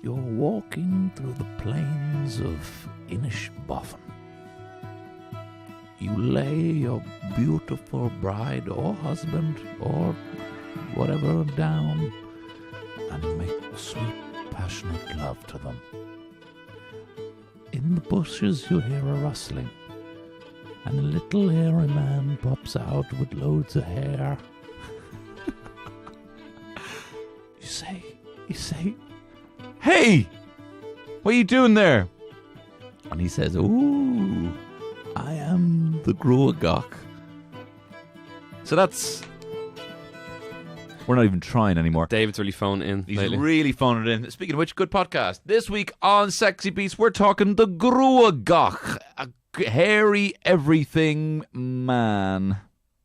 you're walking through the plains of Inishboffin. You lay your beautiful bride or husband or whatever down and make sweet, passionate love to them. In the bushes you hear a rustling, and a little hairy man pops out with loads of hair. You say, "Hey, what are you doing there?" And he says, "Ooh, I am the Gruagach." So that's... We're not even trying anymore. David's really phoning in. He's lately. really phoning it in. Speaking of which, good podcast. This week on Sexy Beast, we're talking the Gruagach, a hairy everything man.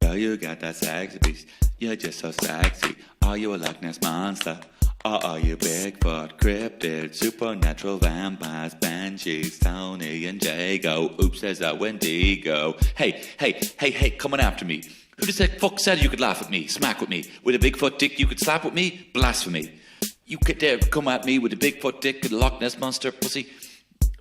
Girl, you got that sexy beast. You're just so sexy. Are you a Loch Ness monster? Or are you Bigfoot, cryptid, supernatural vampires, banshees, Tony and Jago? Oops, there's a Wendigo. Hey, coming after me. Who the fuck said you could laugh at me, smack with me? With a Bigfoot dick you could slap with me? Blasphemy. You could dare come at me with a Bigfoot dick and a Loch Ness monster pussy?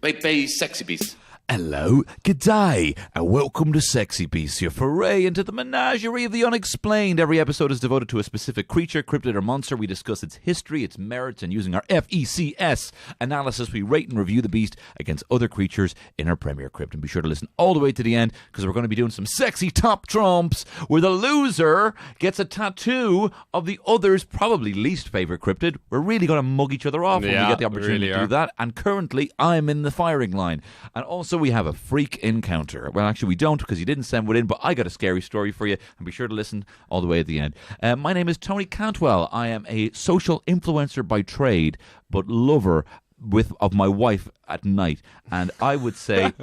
Bay, sexy beast. Hello, g'day, and welcome to Sexy Beasts, your foray into the menagerie of the unexplained. Every episode is devoted to a specific creature, cryptid, or monster. We discuss its history, its merits, and using our FECS analysis, we rate and review the beast against other creatures in our Premier Crypt. And be sure to listen all the way to the end, because we're going to be doing some sexy top trumps, where the loser gets a tattoo of the other's probably least favourite cryptid. We're really going to mug each other off when we get the opportunity to do that. And currently, I'm in the firing line. And also, we have a freak encounter. Well, actually, we don't, because you didn't send one in, but I got a scary story for you, and be sure to listen all the way at the end. My name is Tony Cantwell. I am a social influencer by trade, but lover of my wife at night. And I would say,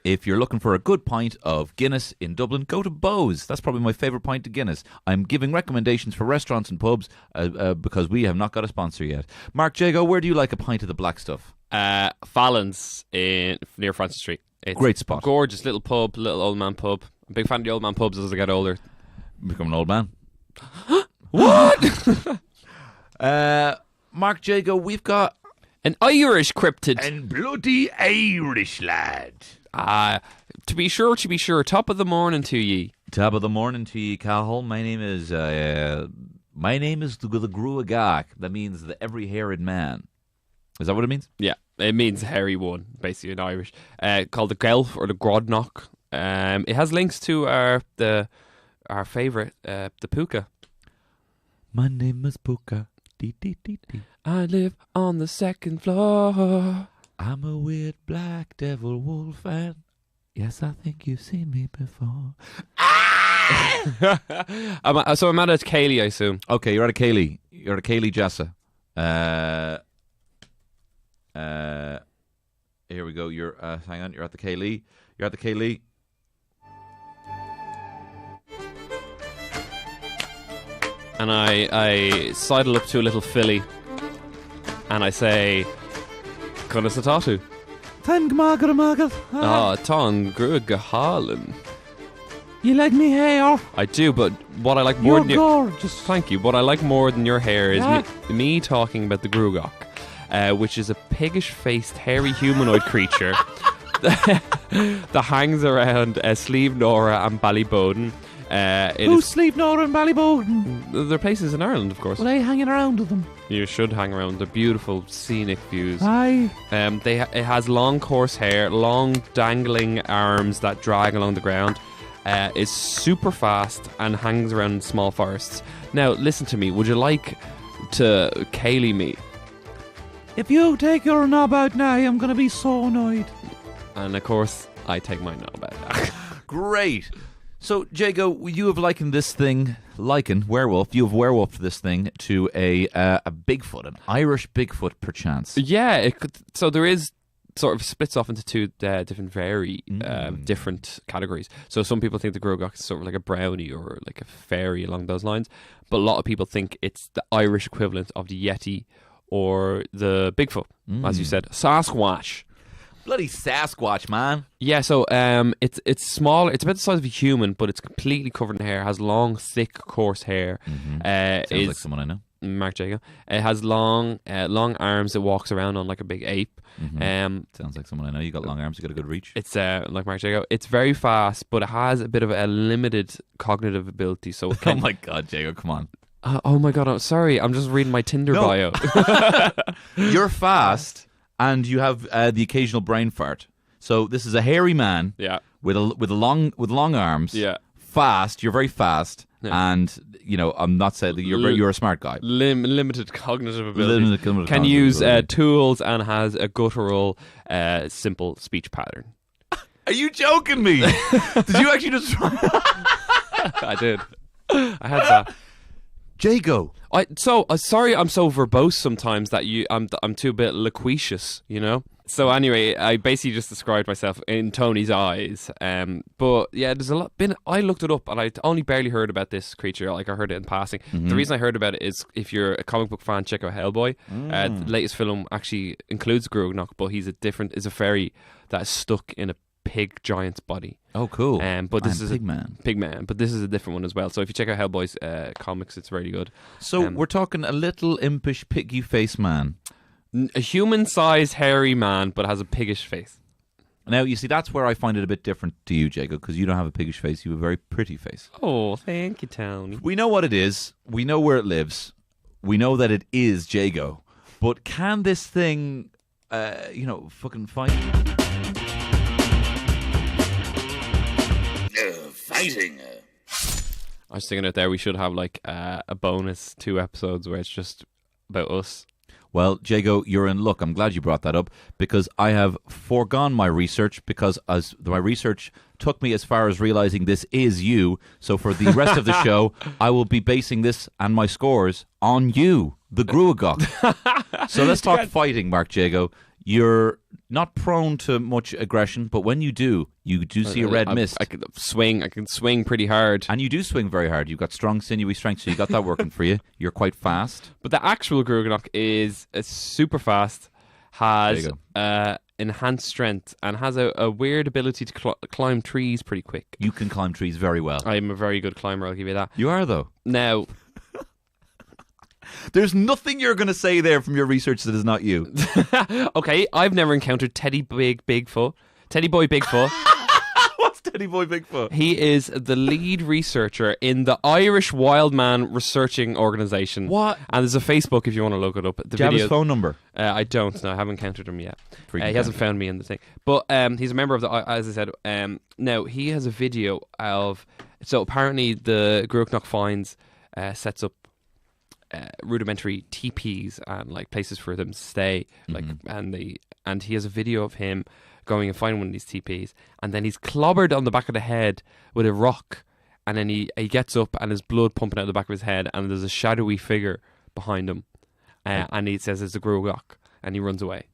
if you're looking for a good pint of Guinness in Dublin, go to Bowes. That's probably my favourite pint of Guinness. I'm giving recommendations for restaurants and pubs because we have not got a sponsor yet. Mark Jago, where do you like a pint of the black stuff? Fallon's near Francis Street. It's great spot. Gorgeous little pub, little old man pub. I'm a big fan of the old man pubs as I get older. Become an old man. What? Mark Jago, we've got an Irish cryptid. And bloody Irish lad. To be sure, top of the morning to ye. Top of the morning to ye, Cahill. My name is the Gruagach. That means the every-haired man. Is that what it means? Yeah, it means hairy one, basically in Irish. Called the Guelph or the Gruagach. It has links to our favourite, the Puka. My name is Puka. Dee, dee, dee, dee. I live on the second floor. I'm a weird black devil wolf, and yes, I think you've seen me before. So I'm at a Cayley, I assume. Okay, you're at a Cayley. You're at a Cayley Jassa. Here we go. You're hang on. You're at the Cayley. You're at the Cayley. And I sidle up to a little filly, and I say, "Conna satatu." Tan gmagar. Ton Gruagachalan. You like me hair? I do, but what I like more than gorgeous. Thank you. What I like more than your hair is me talking about the Gruagach, which is a piggish-faced, hairy humanoid creature that hangs around Slieve Nora and Ballyboden. Who's Slieve Nora and Ballyboden? They're places in Ireland, of course. Well, I hanging around with them. You should hang around. They're beautiful, scenic views. Aye. It has long, coarse hair, long, dangling arms that drag along the ground. Is super fast and hangs around small forests. Now, listen to me. Would you like to Cayley me? If you take your knob out now, I'm going to be so annoyed. And, of course, I take my knob out. Great. So, Jago, you have likened this thing, werewolf, you have werewolfed this thing to a Bigfoot, an Irish Bigfoot, perchance. Yeah, so there is sort of splits off into two different, very different categories. So some people think the Gruagach is sort of like a brownie or like a fairy along those lines, but a lot of people think it's the Irish equivalent of the Yeti or the Bigfoot, as you said, Sasquatch. Bloody Sasquatch, man. Yeah, so it's small. It's about the size of a human, but it's completely covered in hair. Has long, thick, coarse hair. Sounds like someone I know. Mark Jago. It has long arms. It walks around on like a big ape. Sounds like someone I know. You got long arms. You got a good reach. It's like Mark Jago. It's very fast, but it has a bit of a limited cognitive ability. So it can, oh my God, Jago, come on. Oh my God, I'm sorry. I'm just reading my Tinder bio. You're fast, and you have the occasional brain fart. So this is a hairy man. Yeah. With long arms. Yeah. Fast. You're very fast, Yeah. and I'm not saying that you're a smart guy. Limited cognitive ability. Limited Can cognitive use ability. tools and has a guttural, simple speech pattern. Are you joking me? Did you actually just try? I did. I had that. Jago. Sorry I'm so verbose sometimes that I'm too a bit loquacious, you know? So anyway, I basically just described myself in Tony's eyes. But yeah, there's a lot I looked it up and I only barely heard about this creature. Like I heard it in passing. The reason I heard about it is if you're a comic book fan, check out Hellboy. The latest film actually includes Gruagach, but he's a fairy that is stuck in a pig giant's body. Oh, cool. But this is Pigman. But this is a different one as well. So if you check out Hellboy's comics, it's really good. So we're talking a little impish, piggy face man. A human-sized hairy man, but has a piggish face. Now, you see, that's where I find it a bit different to you, Jago, because you don't have a piggish face. You have a very pretty face. Oh, thank you, Tony. We know what it is. We know where it lives. We know that it is Jago. But can this thing, fucking fight? Fighting. I was thinking out there we should have like a bonus 2 episodes where it's just about us. Well, Jago, you're in luck. I'm glad you brought that up because I have foregone my research because as my research took me as far as realizing this is you. So for the rest of the show, I will be basing this and my scores on you, the Gruagach. So let's talk fighting, Mark Jago. You're not prone to much aggression, but when you do see a red mist. I can swing pretty hard. And you do swing very hard. You've got strong, sinewy strength, so you got that working for you. You're quite fast. But the actual Gruagach is super fast, has enhanced strength, and has a weird ability to climb trees pretty quick. You can climb trees very well. I'm a very good climber, I'll give you that. You are, though. Now... There's nothing you're going to say there from your research that is not you. Okay, I've never encountered Teddy Boy Bigfoot. What's Teddy Boy Bigfoot? He is the lead researcher in the Irish Wildman Researching Organisation. What? And there's a Facebook if you want to look it up. Do you have his phone number? I don't know. I haven't encountered him yet. He hasn't found me in the thing. But he's a member of the, as I said, now he has a video of, so apparently the Gruagach finds, sets up rudimentary teepees and like places for them to stay, like and he has a video of him going and finding one of these teepees, and then he's clobbered on the back of the head with a rock, and then he gets up and his blood pumping out the back of his head, and there's a shadowy figure behind him, and he says it's a Gruagach, and he runs away.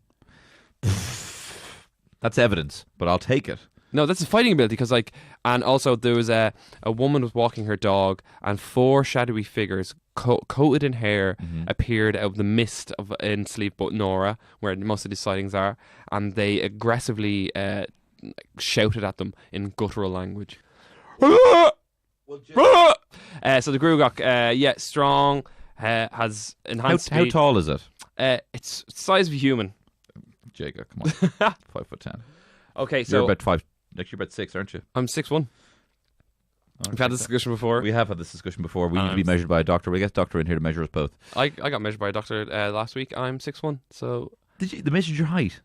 That's evidence, but I'll take it. No, that's a fighting ability because, like, and also there was a woman was walking her dog, and 4 shadowy figures coated in hair appeared out of the mist in Sleepboat Nora, where most of these sightings are, and they aggressively shouted at them in guttural language. So the Gruagach, strong, has enhanced How speed. tall is it? It's the size of a human. Jago, come on. 5'10". Okay, so You're about 5. Next, you're about 6, aren't you? I'm 6'1". We've had this discussion before. We have had this discussion before. We need to be measured by a doctor. We get a doctor in here to measure us both. I got measured by a doctor last week. I'm 6'1", so... Did you? They measured your height?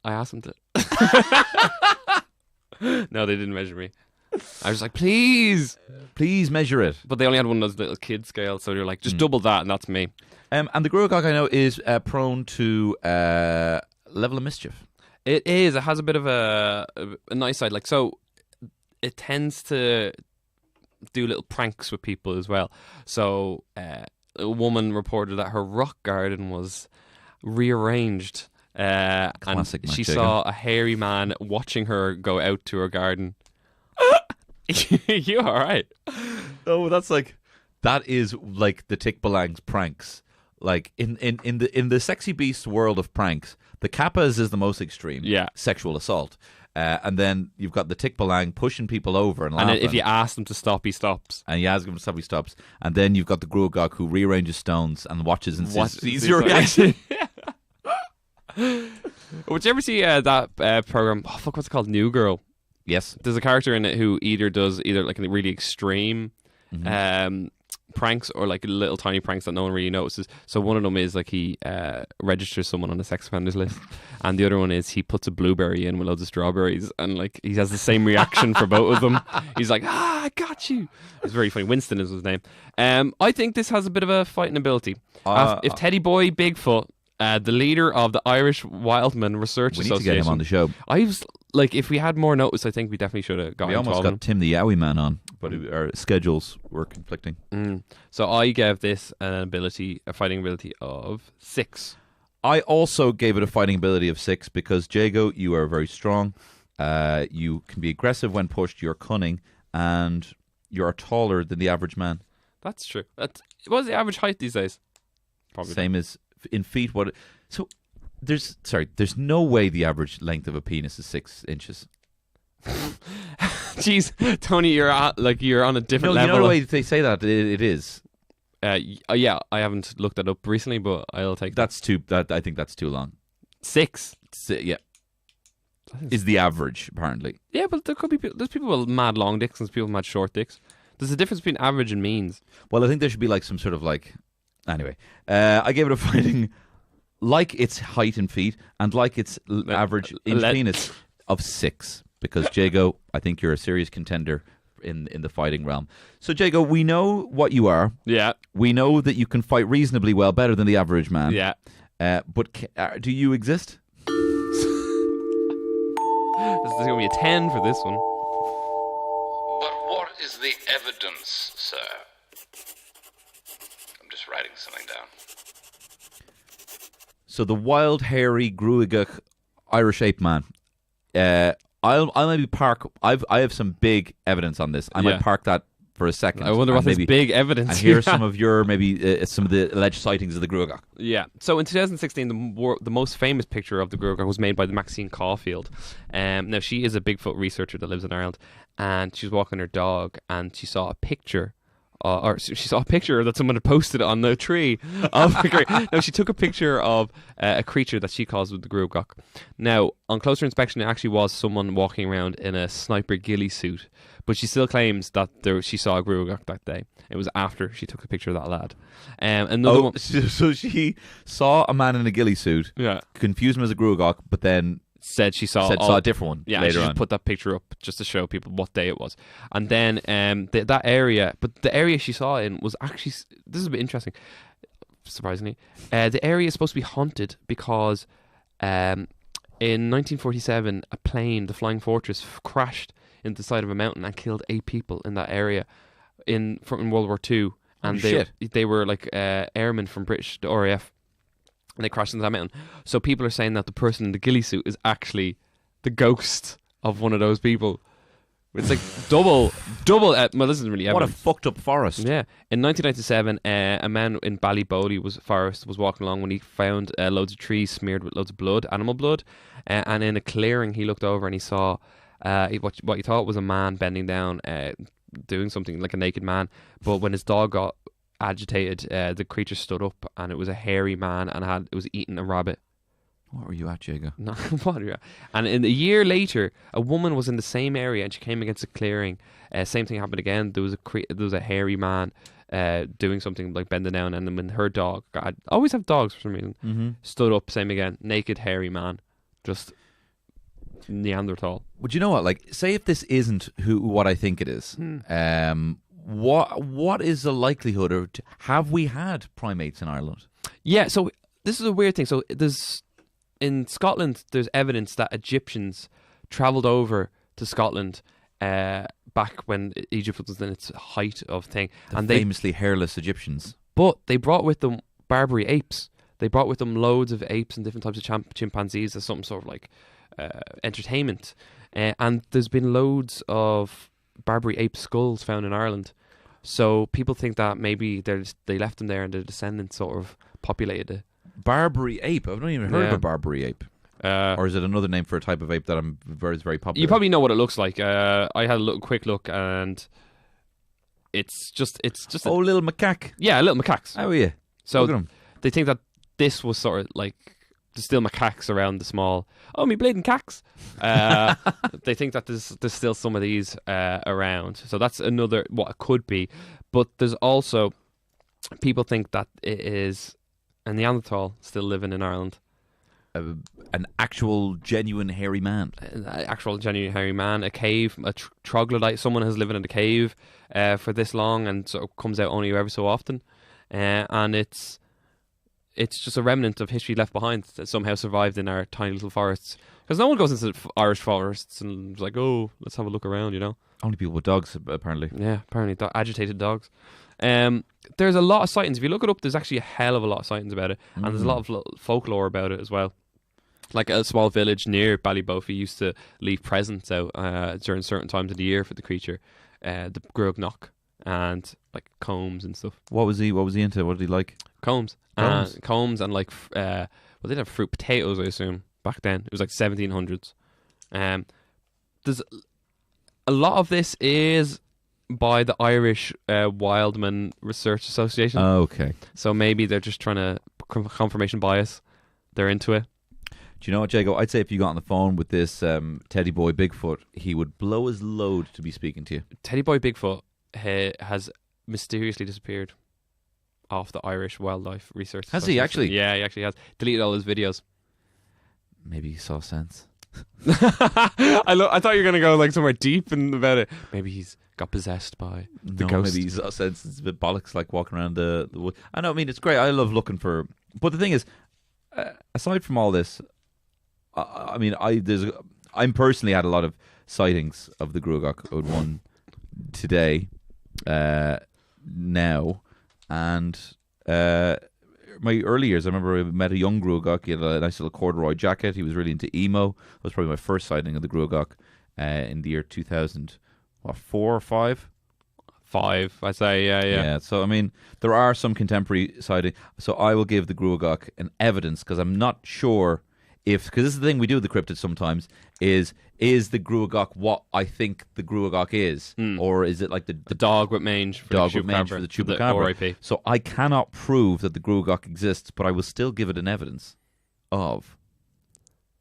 I asked them to. No, they didn't measure me. I was like, please measure it. But they only had one of those little kid scales, so they were like, just double that, and that's me. And the Gruagach, I know, is prone to level of mischief. It is. It has a bit of a nice side. Like, so it tends to do little pranks with people as well. So a woman reported that her rock garden was rearranged. Classic and she Jago. saw a hairy man watching her go out to her garden. You all right? Oh, that is like the Tick Balang's pranks. like in the Sexy Beast world of pranks, the Kappas is the most extreme. Yeah. Sexual assault. And then you've got the Tikbalang pushing people over and And laughing. if you ask him to stop, he stops. And you ask him to stop, he stops. And then you've got the Gruagach who rearranges stones and watches and sees your reaction. Would you ever see that program? Oh, fuck, what's it called? New Girl. Yes. There's a character in it who does like a really extreme pranks or like little tiny pranks that no one really notices. So one of them is like he registers someone on the sex offenders list, and the other one is he puts a blueberry in with loads of strawberries, and like he has the same reaction for both of them. He's like, I got you. It's very funny. Winston is his name. I think this has a bit of a fighting ability. If Teddy Boy Bigfoot, the leader of the Irish Wildman Research We need Association, to get him on the show. I was like, if we had more notice, I think we definitely should have got We him. almost got Tim the Yowie Man on, but our schedules were conflicting. So I gave this a fighting ability of 6. I also gave it a fighting ability of 6 because, Jago, you are very strong. You can be aggressive when pushed. You're cunning, and you're taller than the average man. That's true. What's the average height these days? Probably Same as in feet. There's no way the average length of a penis is 6 inches. Jeez, Tony, you're on a different No, level. you know the way they say that it is. Yeah, I haven't looked that up recently, but I'll take That's I think that's too long. 6. Yeah, is the average apparently. Yeah, but there could be there's people with mad long dicks and there's people with mad short dicks. There's a difference between average and means. Well, I think there should be like some sort of like. Anyway, I gave it a fighting like its height in feet and like its average inch penis of 6 because, Jago, I think you're a serious contender in the fighting realm. So, Jago, we know what you are. Yeah. We know that you can fight reasonably well, better than the average man. Yeah. But do you exist? This is going to be a 10 for this one. But what is the evidence, sir? I'm just writing something down. So the wild, hairy, Gruagach Irish ape man. I'll maybe park. I have some big evidence on this. I might park that for a second. I wonder what this big evidence. And here's some of your some of the alleged sightings of the Gruagach. Yeah. So in 2016, the most famous picture of the Gruagach was made by the Maxine Caulfield. Now she is a Bigfoot researcher that lives in Ireland, and she was walking her dog, and she saw a picture. Or she saw a picture that someone had posted on the tree of a creature. Now, she took a picture of a creature that she calls the Gruagach. Now, on closer inspection, it actually was someone walking around in a sniper ghillie suit, but she still claims that she saw a Gruagach that day. It was after she took a picture of that lad. Another one. So she saw a man in a ghillie suit, confused him as a Gruagach, but then said she saw a different one. Yeah, later she on. just put that picture up just to show people what day it was. And then that area, but the area she saw in was actually, this is a bit interesting, surprisingly. The area is supposed to be haunted because in 1947, a plane, the Flying Fortress, crashed into the side of a mountain and killed 8 people in that area in World War II. And they were like airmen from the RAF. And they crashed into that mountain. So people are saying that the person in the ghillie suit is actually the ghost of one of those people. It's like double. Well, this isn't really evidence. What a fucked up forest. Yeah. In 1997, a man in Ballybody forest was walking along when he found loads of trees smeared with loads of blood, animal blood. And in a clearing, he looked over and he saw what he thought was a man bending down, doing something like a naked man. But when his dog got agitated, the creature stood up, and it was a hairy man, and it was eating a rabbit. What were you at, Jago? No, what? And a year later, a woman was in the same area, and she came against a clearing. Same thing happened again. There was a hairy man doing something like bending down, and then when her dog, I always have dogs for some reason, stood up, same again, naked hairy man, just Neanderthal. Would you know what? Like, say if this isn't what I think it is. What is the likelihood of have we had primates in Ireland? Yeah, so this is a weird thing. So in Scotland, there's evidence that Egyptians travelled over to Scotland back when Egypt was in its height of thing, and famously hairless Egyptians. But they brought with them Barbary apes. They brought with them loads of apes and different types of chimpanzees as some sort of like entertainment. And there's been loads of Barbary ape skulls found in Ireland. So people think that maybe they left them there and their descendants sort of populated it. Barbary ape. I've not even heard of a Barbary ape. Or is it another name for a type of ape that is very popular? You probably know what it looks like. I had a quick look, and it's just little macaque. Yeah, little macaques. How are you? So Look at 'em. they think that this was sort of like there's still macaques around the small. Oh, me bleeding cacs. They think that there's still some of these around. So that's another what it could be. But there's also people think that it is a Neanderthal still living in Ireland. An actual genuine hairy man. An actual genuine hairy man. A cave, a troglodyte. Someone has lived in a cave for this long and sort of comes out only ever so often. And it's just a remnant of history left behind that somehow survived in our tiny little forests. Because no one goes into Irish forests and is like, oh, let's have a look around, you know? Only people with dogs, apparently. Yeah, apparently. Agitated dogs. There's a lot of sightings. If you look it up, there's actually a hell of a lot of sightings about it. And there's a lot of folklore about it as well. Like a small village near Ballybofey used to leave presents out during certain times of the year for the creature. The Gruagach and like combs and stuff. What was he into? What did he like? Combs and like they'd have fruit potatoes, I assume, back then. It was like 1700s. There's a lot of this is by the Irish Wildman Research Association. Oh, okay. So maybe they're just trying to confirmation bias. They're into it. Do you know what, Jago? I'd say if you got on the phone with this teddy boy Bigfoot, he would blow his load to be speaking to you. Teddy boy Bigfoot has mysteriously disappeared off the Irish Wildlife Research Has he actually? Yeah, he actually has. Deleted all his videos. Maybe he saw sense. I thought you were going to go like somewhere deep about it. Maybe he's got possessed by the ghost. Maybe he saw sense. It's a bit bollocks, like walking around the wood. I know, I mean, it's great. I love looking for... But the thing is, aside from all this, I'm personally had a lot of sightings of the Gruagach. I had one today, now, and my early years, I remember I met a young Gruagach. He had a nice little corduroy jacket. He was really into emo. That was probably my first sighting of the Gruagach in the year 2000. What, 4 or 5? 5, I'd say, yeah. So, I mean, there are some contemporary sightings. So I will give the Gruagach an evidence, because I'm not sure if... Because this is the thing we do with the cryptid sometimes, is the Gruagach what I think the Gruagach is? Or is it like the dog with mange for dog the with mange for the chupacabra? RIP. So I cannot prove that the Gruagach exists, but I will still give it an evidence of...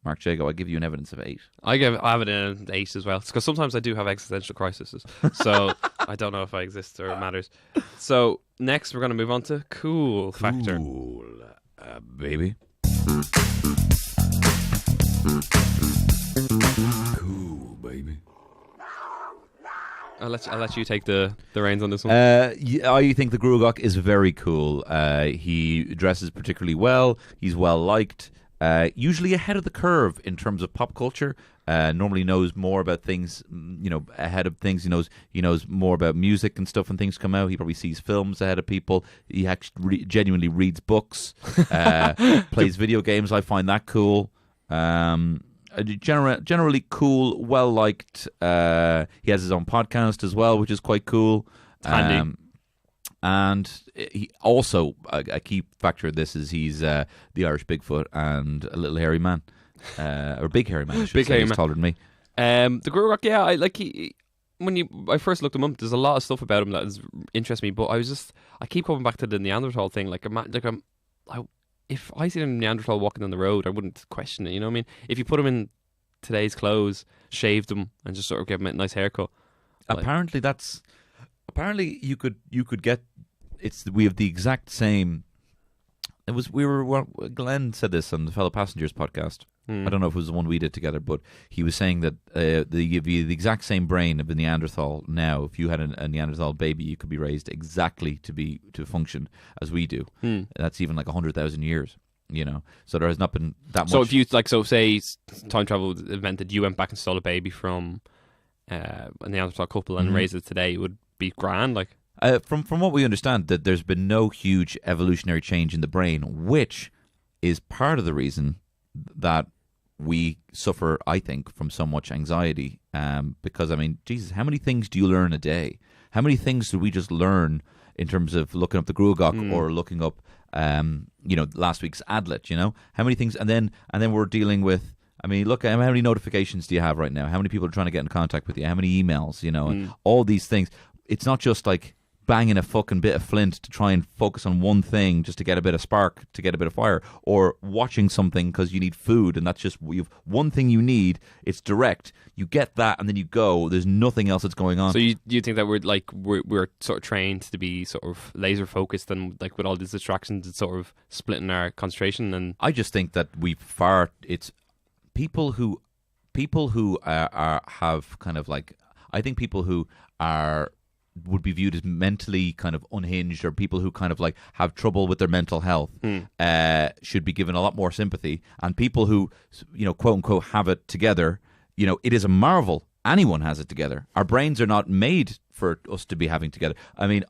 Mark Jago, I give you an evidence of 8. I have it an 8 as well. Because sometimes I do have existential crises. So I don't know if I exist or it matters. So next we're going to move on to cool factor. Cool, baby. Cool, baby. I'll let you take the reins on this one. I think the Gruagach is very cool. He dresses particularly well. He's well liked. Usually ahead of the curve in terms of pop culture. Normally knows more about things, ahead of things. He knows more about music and stuff when things come out. He probably sees films ahead of people. He actually genuinely reads books, plays video games. I find that cool. Generally cool, well liked. He has his own podcast as well, which is quite cool. Handy. And he also, a key factor of this is he's the Irish Bigfoot and a little hairy man. Or big hairy man, I should Big say. hairy He's man. taller than me. The Gruagach, yeah, I first looked him up, there's a lot of stuff about him that interests me, but I keep coming back to the Neanderthal thing. If I see a Neanderthal walking down the road, I wouldn't question it, you know what I mean? If you put him in today's clothes, shaved him, and just sort of give him a nice haircut. Apparently you could get... We have the exact same... Glenn said this on the Fellow Passengers podcast. I don't know if it was the one we did together, but he was saying that the exact same brain of a Neanderthal now. If you had a Neanderthal baby, you could be raised exactly to function as we do. That's even like 100,000 years. So there has not been that much. So if you say time travel invented, you went back and stole a baby from a Neanderthal couple and raised it today, it would be grand, like. From what we understand, that there's been no huge evolutionary change in the brain, which is part of the reason that we suffer, I think, from so much anxiety. Because, I mean, Jesus, how many things do you learn a day? How many things did we just learn in terms of looking up the Gruagach or looking up, last week's Adlet? How many things, and then we're dealing with. I mean, look, how many notifications do you have right now? How many people are trying to get in contact with you? How many emails? And all these things. It's not just like banging a fucking bit of flint to try and focus on one thing just to get a bit of spark, to get a bit of fire, or watching something because you need food, and that's just you've one thing you need. It's direct. You get that, and then you go. There's nothing else that's going on. So you think that we're sort of trained to be sort of laser focused, and like with all these distractions, it's sort of splitting our concentration. And I just think that it's people who have kind of like, I think people who would be viewed as mentally kind of unhinged, or people who kind of like have trouble with their mental health should be given a lot more sympathy. And people who, quote unquote, have it together, it is a marvel anyone has it together. Our brains are not made for us to be having together. I mean,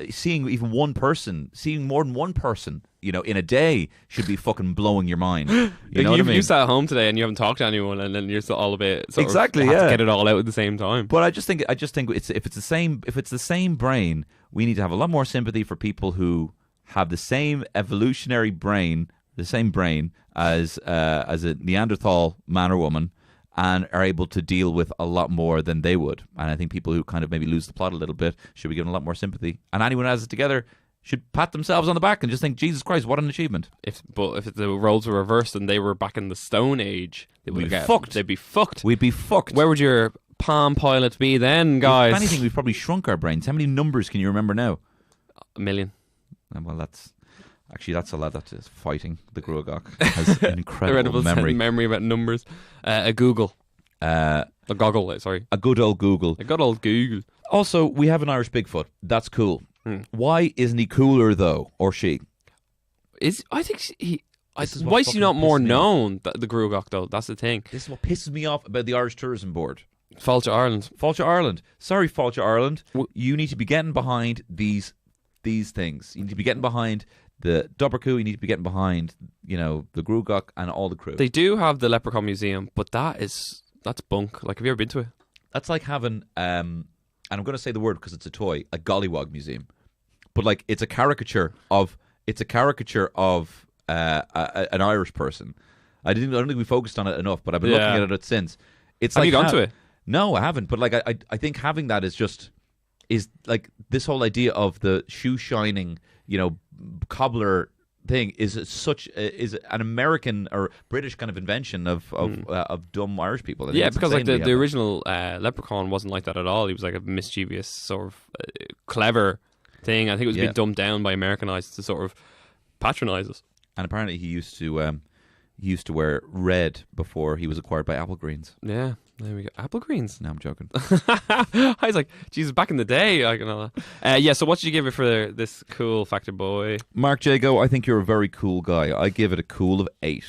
seeing even one person, seeing more than one person, in a day should be fucking blowing your mind. You know what I mean? You sat at home today and you haven't talked to anyone, and then you're all a bit exactly have to get it all out at the same time. But I just think if it's the same brain, we need to have a lot more sympathy for people who have the same evolutionary brain, the same brain as a Neanderthal man or woman, and are able to deal with a lot more than they would. And I think people who kind of maybe lose the plot a little bit should be given a lot more sympathy. And anyone who has it together should pat themselves on the back and just think, Jesus Christ, what an achievement. If the roles were reversed and they were back in the Stone Age, we'd be fucked. They'd be fucked. We'd be fucked. Where would your Palm Pilot be then, guys? If anything, we've probably shrunk our brains. How many numbers can you remember now? 1 million. Well, that's a lad that is fighting the Gruagach. Has an incredible memory about numbers. A Google. A goggle, sorry. A good old Google. A good old Google. Also, we have an Irish Bigfoot. That's cool. Why isn't he cooler, though, or she? Why is he not more known, the Gruagach, though? That's the thing. This is what pisses me off about the Irish Tourism Board. Fáilte Ireland. Fáilte Ireland. Sorry, Fáilte Ireland. You need to be getting behind these things. You need to be getting behind the Dubercoo. You need to be getting behind, the Gruagach and all the crew. They do have the Leprechaun Museum, but that's bunk. Like, have you ever been to it? That's like having, and I'm going to say the word because it's a toy, a Gollywog Museum. But like, it's a caricature of an Irish person. I don't think we focused on it enough, but I've been looking at it since. Have you gone to it? No, I haven't. But like, I think having that is like this whole idea of the shoe shining, cobbler thing is an American or British kind of invention of dumb Irish people. Yeah, because like the original Leprechaun wasn't like that at all. He was like a mischievous sort of clever thing. I think it was being dumbed down by Americanized to sort of patronize us. And apparently he used to wear red before he was acquired by Apple Greens. Yeah, there we go. Apple Greens? No, I'm joking. I was like, Jesus, back in the day. So what did you give it for this cool factor, boy? Mark Jago, I think you're a very cool guy. I give it a cool of 8.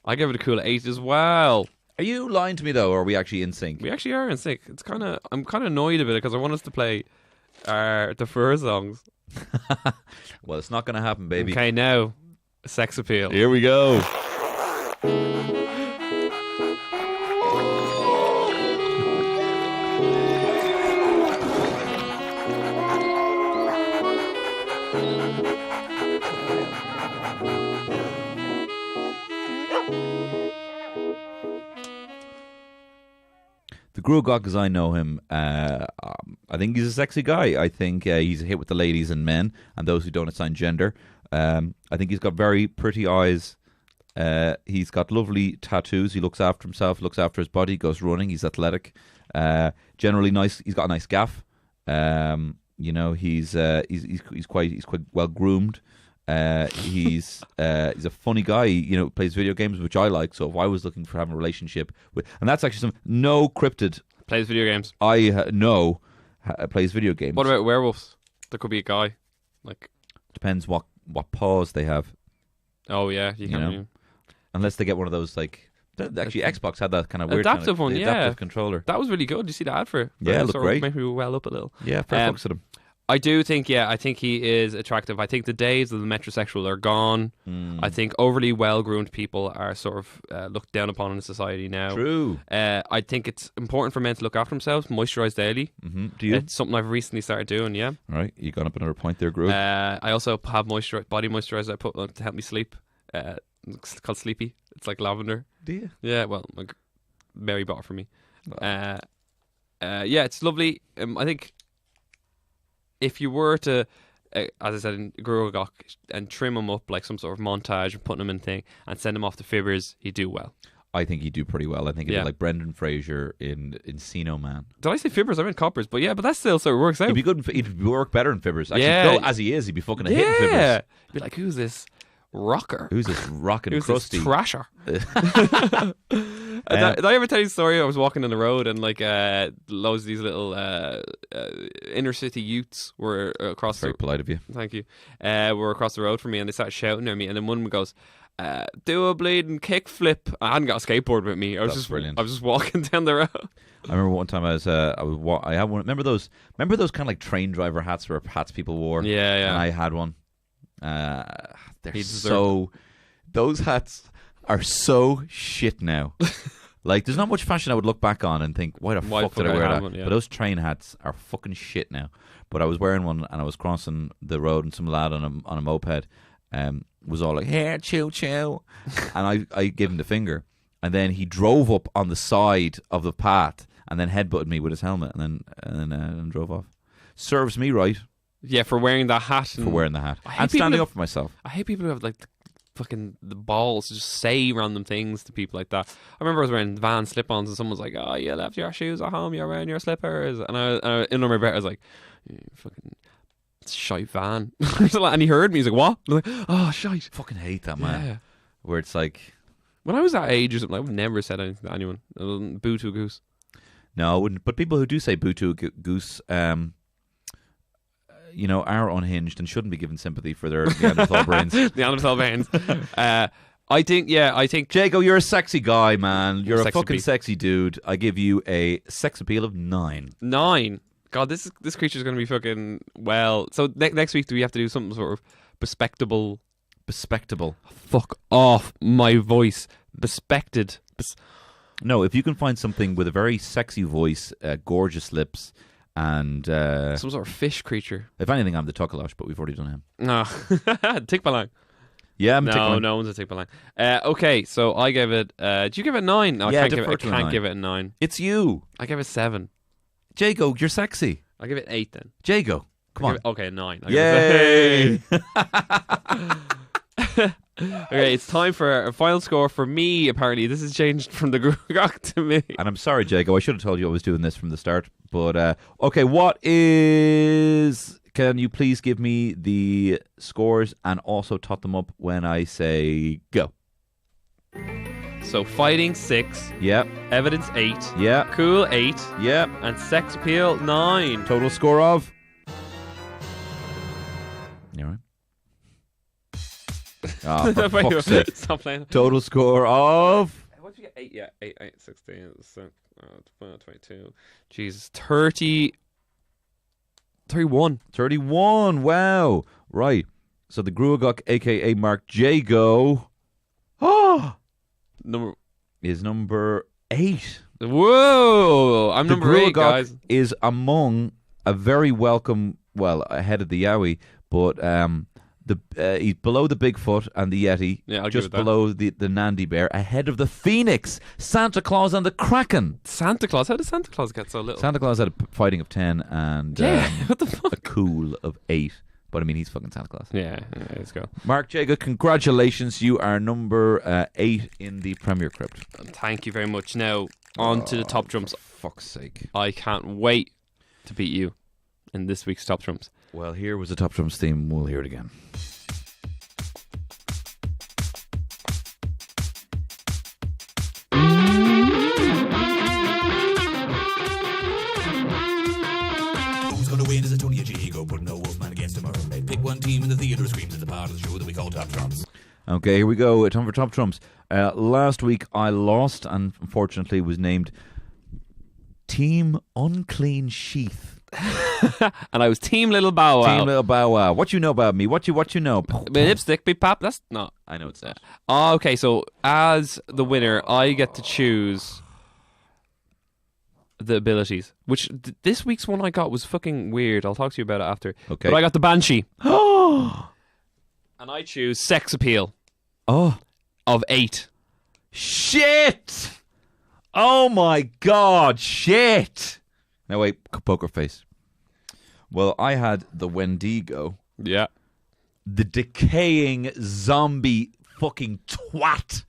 I give it a cool 8 as well. Are you lying to me, though, or are we actually in sync? We actually are in sync. I'm kind of annoyed about it because I want us to play the Fur songs. Well, it's not going to happen, baby. Okay, now, sex appeal. Here we go. The Gruagach, as I know him, I think he's a sexy guy. I think he's a hit with the ladies and men and those who don't assign gender. I think he's got very pretty eyes. He's got lovely tattoos. He looks after himself, looks after his body, goes running. He's athletic. Generally nice. He's got a nice gaff. He's quite well groomed. He's a funny guy. Plays video games, which I like. So if I was looking for having a relationship with, and that's actually no cryptid plays video games. Plays video games. What about werewolves? There could be a guy. Like, depends what paws they have. Oh yeah, you can. Unless they get one of those like. Actually, Xbox had that kind of weird adaptive adaptive controller. That was really good. Did you see the ad for it? Yeah, it looked great. Made me well up a little. Yeah, fair fucks to them. I do think, I think he is attractive. I think the days of the metrosexual are gone. I think overly well-groomed people are sort of looked down upon in society now. True. I think it's important for men to look after themselves, moisturise daily. Do you? It's something I've recently started doing, yeah. All right, you got up another point there, Gru. I also have body moisturiser I put on to help me sleep. It's called Sleepy. It's like lavender. Do you? Yeah, well, Mary bought it for me. It's lovely. I think if you were to, as I said, in Gruagach, and trim him up like some sort of montage and putting him in thing and send him off to Fibbers, he'd do well. I think he'd do pretty well. I think it'd be like Brendan Fraser in Encino Man. Did I say Fibbers? I meant Coppers, but that still sort of works out. He'd be good. He'd work better in Fibbers. Actually, as he is, he'd be fucking a hit in Fibbers. He'd be like, who's this rocker? Who's this rockin' Who's crusty? this thrasher? Did I ever tell you the story? I was walking on the road and loads of these little inner city youths were across. Very polite of you. Thank you. Were across the road from me and they started shouting at me, and then one goes, "Do a bleeding kickflip." I hadn't got a skateboard with me. That's brilliant. I was just walking down the road. I remember one time I had one. Remember those kind of like train driver hats where hats people wore. Yeah. And I had one. Those hats are so shit now. Like, there's not much fashion I would look back on and think, why the fuck did I wear that? But those train hats are fucking shit now. But I was wearing one and I was crossing the road and some lad on a moped was all like, "Here, chew, chew," and I gave him the finger, and then he drove up on the side of the path and then headbutted me with his helmet and then drove off. Serves me right. Yeah, for wearing that hat. For wearing the hat. And standing up for myself. I hate people who have the balls to just say random things to people like that. I remember I was wearing Van slip-ons and someone was like, "Oh, you left your shoes at home, you're wearing your slippers." And I in my bed I was like, "You fucking shite Van." And he heard me, he's like, "What?" I was like, "Oh, shite." Fucking hate that, man. Yeah. Where it's like, when I was that age or something, I would never said anything to anyone. I wasn't boo to a goose. No, I wouldn't. But people who do say boo to a goose, are unhinged and shouldn't be given sympathy for their Neanderthal brains. Neanderthal brains. I think Jago, you're a sexy guy, man. You're a fucking beast. sexy dude. I give you a sex appeal of 9. 9. God, this creature's going to be fucking well. So next week, do we have to do something sort of bespectable? Fuck off my voice. Bespected. No, if you can find something with a very sexy voice, gorgeous lips, and some sort of fish creature. If anything, I'm the Tuckalosh, but we've already done him. No, Tikbalang. Yeah, I'm a Tikbalang. No one's a Tikbalang. Okay, so I gave it. Do you give it 9? No, yeah, I can't give it a 9. It's you. I gave it 7. Jago, you're sexy. I give it 8 then. Jago, come on. Okay, 9. Yay! Okay, it's time for a final score for me. Apparently, this has changed from the Gruagach to me. And I'm sorry, Jago. I should have told you I was doing this from the start. But okay, can you please give me the scores and also tot them up when I say go? So fighting 6. Yep. Evidence 8. Yeah. Cool 8. Yep. And sex appeal 9. Total score of. You all right? Oh, for fuck's sake. Stop playing. Total score of. What did you get? 8, yeah. 8, 16, 22. Jesus. 31. 31. Wow. Right. So the Gruagach, a.k.a. Mark Jago, is number 8. Whoa. I'm number 8, guys. Is among a very welcome, ahead of the Yowie, but he's below the Bigfoot and the Yeti, just below the Nandi Bear, ahead of the Phoenix, Santa Claus and the Kraken. Santa Claus? How does Santa Claus get so little? Santa Claus had a fighting of 10 and what the fuck? a cool of 8. But I mean, he's fucking Santa Claus. Yeah, let's go. Mark Jago, congratulations. You are number 8 in the Premier Crypt. Thank you very much. Now, on to the Top Trumps. For fuck's sake. I can't wait to beat you in this week's Top Trumps. Well, here was the Top Trumps theme. We'll hear it again. Win is a Tony Jago, put no Wolfman against him or her mate. Pick one team and the theatre screams at the part of the show that we call Top Trumps. Okay, here we go. Time for Top Trumps. Last week I lost and unfortunately was named Team Unclean Sheath. And I was Team Little Bow Wow. Team Little Bow Wow. What you know about me? What you know? My lipstick, big pop. That's not. I know it's not. Oh, okay, so as the winner, I get to choose the abilities. Which this week's one I got was fucking weird. I'll talk to you about it after. Okay. But I got the Banshee. And I choose Sex Appeal Oh. of 8. Shit! Oh my god, shit! Now wait, poker face. Well, I had the Wendigo, Yeah. the decaying zombie fucking twat,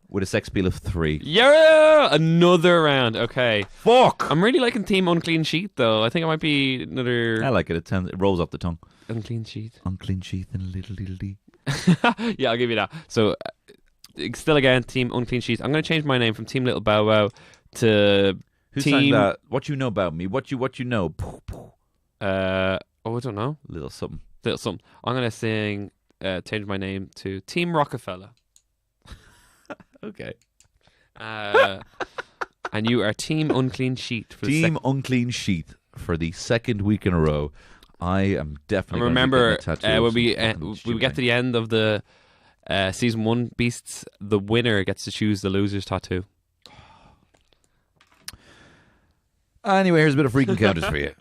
with a sex appeal of 3. Yeah! Another round. Okay. Fuck! I'm really liking Team Unclean Sheet, though. I think it might be another I like it. It rolls off the tongue. Unclean Sheet. Unclean sheath and a little D. Yeah, I'll give you that. So, still again, Team Unclean Sheet. I'm going to change my name from Team Little Bow Wow to Who Team... sang that? What you know about me? What you know? I don't know. Little something. Little something. I'm going to sing, change my name to Team Rockefeller. Okay. And you are Team Unclean Sheet. For Team Unclean Sheath for the second week in a row. I am definitely. And remember, when we get to the end of the season 1 Beasts, the winner gets to choose the loser's tattoo. Anyway, here's a bit of freak encounters for you.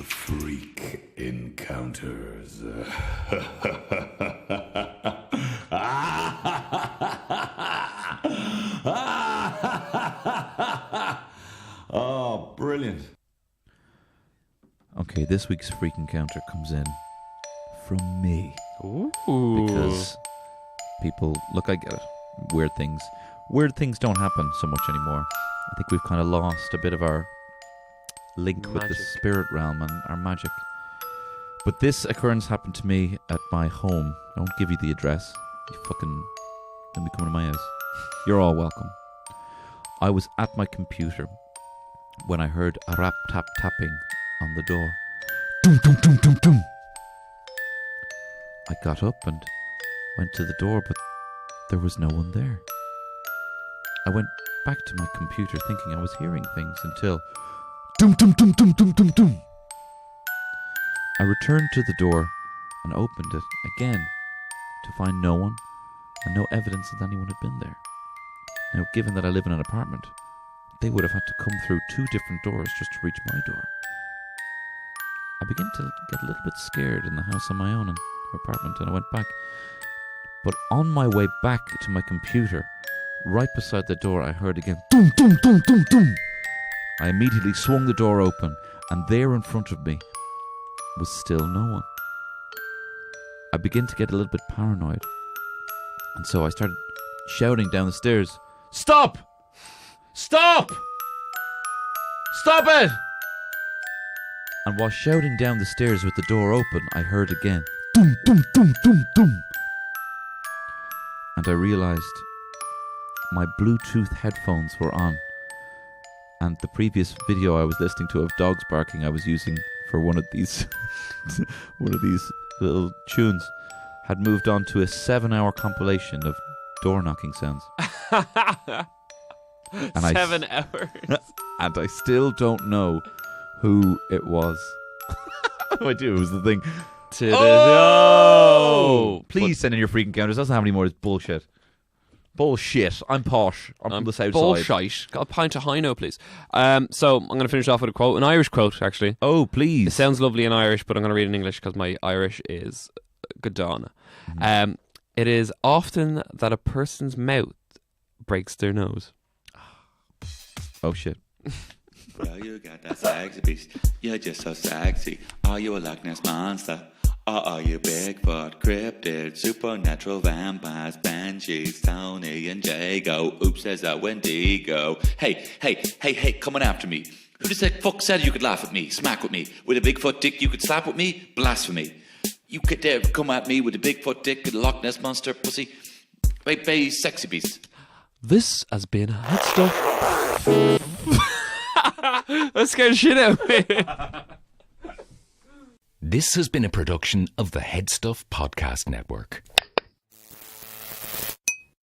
Freak encounters. Oh, brilliant. Okay, this week's freak encounter comes in from me. Ooh. Because people, look, I get it. Weird things don't happen so much anymore. I think we've kind of lost a bit of our link with the Magic. spirit realm and our magic. But this occurrence happened to me at my home. I won't give you the address. You fucking let me come to my house. You're all welcome. I was at my computer when I heard a rap tap tapping on the door. Dum dum dum dum dum. I got up and went to the door, but there was no one there. I went back to my computer thinking I was hearing things until dum dum dum dum dum dum dum. I returned to the door and opened it again to find no one and no evidence that anyone had been there. Now, given that I live in an apartment, they would have had to come through 2 different doors just to reach my door. I began to get a little bit scared in the house on my own in my apartment, and I went back. But on my way back to my computer, right beside the door, I heard again, dum dum dum dum dum. I immediately swung the door open, and there in front of me was still no one. I began to get a little bit paranoid, and so I started shouting down the stairs, "Stop! Stop! Stop it!" And while shouting down the stairs with the door open, I heard again, dum dum dum dum dum. And I realised my Bluetooth headphones were on, and the previous video I was listening to of dogs barking I was using for one of these little tunes had moved on to a 7-hour compilation of door knocking sounds. And 7 hours. And I still don't know who it was. No idea. It was the thing. Oh! Please send in your freak encounters. Doesn't have any more of this bullshit. Bullshit. I'm posh. I'm from the south side. Bullshite. Got a pint of Hino, please. So I'm going to finish off with a quote, an Irish quote, actually. Oh, please. It sounds lovely in Irish, but I'm going to read it in English because my Irish is Godana. Mm-hmm. It is often that a person's mouth breaks their nose. Oh, shit. Well, you got that sexy beast. You're just so sexy. Are you a Loch Ness monster? Or are you Bigfoot, cryptid, supernatural vampires, banshees, Tony and Jago? Oops, there's a Wendigo. Hey, coming after me. Who the fuck said you could laugh at me, smack with me? With a Bigfoot dick you could slap with me? Blasphemy. You could dare come at me with a Bigfoot dick and a Loch Ness monster pussy? Baby, sexy beast. This has been Head Stuff. That scared shit out of me. This has been a production of the Head Stuff Podcast Network.